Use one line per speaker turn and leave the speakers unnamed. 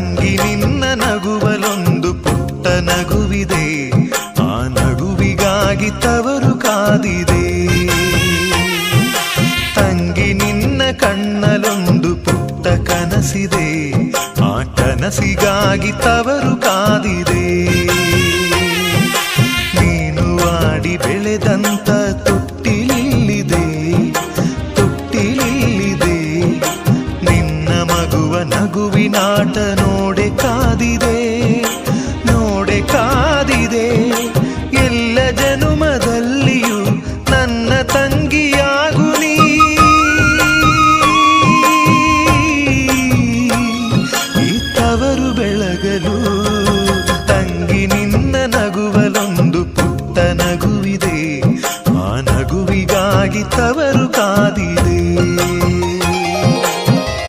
ತಂಗಿ ನಿನ್ನ ನಗುವಲೊಂದು ಪುಟ್ಟ ನಗುವಿದೆ, ಆ ನಗುವಿಗಾಗಿ ತವರು ಕಾದಿದೆ. ತಂಗಿ ನಿನ್ನ ಕಣ್ಣಲೊಂದು ಪುಟ್ಟ ಕನಸಿದೆ, ಆ ಕನಸಿಗಾಗಿ ತವರು ಕಾದಿದೆ. ನೀನು ಆಡಿ ಬೆಳೆದಂತ ತೊಟ್ಟಿಲಿಲ್ಲಿದೆ, ತೊಟ್ಟಿಲಿಲ್ಲಿದೆ. ನಿನ್ನ ಮಗುವ ನಗುವಿನಾಟ ನೋಡೆ ಕಾದಿದೆ.